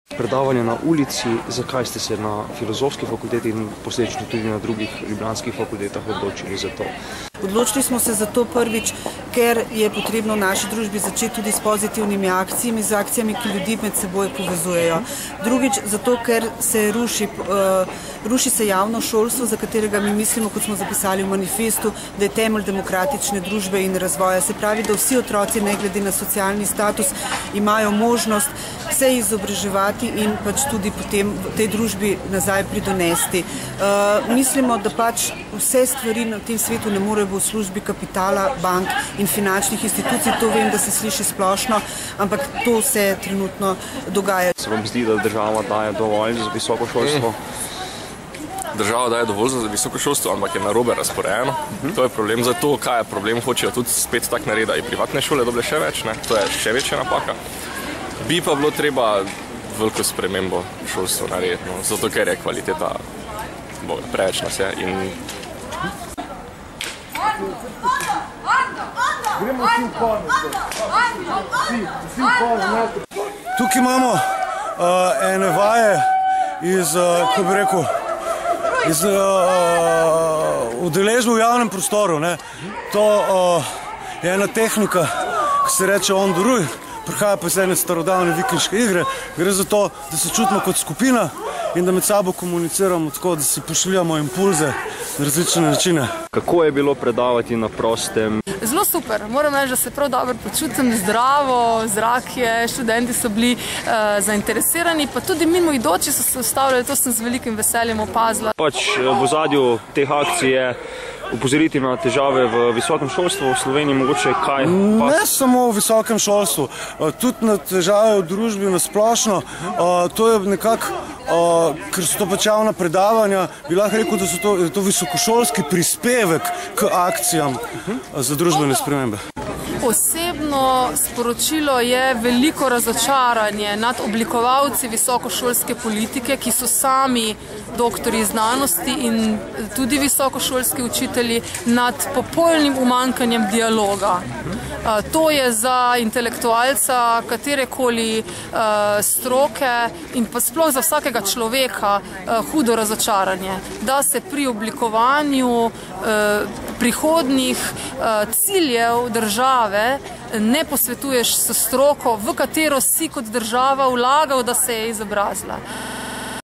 Predavanje na ulici, zakaj ste se na Filozofski fakulteti in posledično tudi na drugih ljubljanskih fakultetah odločili za to? Odločili smo se za to prvič, ker je potrebno v naši družbi začeti tudi s pozitivnimi akcijami, z akcijami, ki ljudi med seboj povezujejo. Drugič, zato ker se ruši se javno šolstvo, za katerega mi mislimo, kot smo zapisali v manifestu, da je temelj demokratične družbe in razvoja. Se pravi, da vsi otroci, ne glede na socialni status, imajo možnost se izobraževati in pač tudi potem v tej družbi nazaj pridonesti. Mislimo, da pač vse stvari na tem svetu ne morejo v službi kapitala, bank in finančnih institucij. To vem, da se sliši splošno, ampak to se trenutno dogaja. Se vam zdi, da država daje dovolj za visoko šolstvo? Država daje dovolj za visoko šolstvo, ampak je narobe razporejeno. To je problem. Zato, kaj je problem, hočejo tudi spet tak narediti, da i privatne šole doble še več, ne? To je še večja napaka. Bi pa bilo treba veliko spremembo šolstva narediti, no? Zato, ker je kvaliteta preveč nas je. Tukaj imamo ene vaje iz, kako bi rekel, iz udeležbe v javnem prostoru. To je ena tehnika, ki se reče on the roof. Prihaja pa iz ene starodavne vikinške igre. Gre za to, da se čutimo kot skupina in da med sabo komuniciramo tako, da si pošiljamo impulze na različne načine. Kako je bilo predavati na prostem? Zelo super. Moram reči, da se prav dobro počutim, zdravo, zrak je, študenti so bili zainteresirani, pa tudi mimoidoči so se ustavljali, to sem z velikim veseljem opazila. V ozadju teh akcij je upozoriti na težave v visokem šolstvu v Sloveniji, mogoče kaj? Ne samo v visokem šolstvu, tudi na težave v družbi nasplošno. To je nekako, ker so to pač javna predavanja, bi lahko rekel, da je to visokošolski prispevek k akcijam za družbene spremembe. Osebno sporočilo je veliko razočaranje nad oblikovalci visokošolske politike, ki so sami doktorji znanosti in tudi visokošolski učitelji, nad popolnim umanjkanjem dialoga. To je za intelektualca katerekoli stroke in pa sploh za vsakega človeka hudo razočaranje, da se pri oblikovanju prihodnjih ciljev države ne posvetuješ s stroko, v katero si kot država vlagal, da se je izobrazila.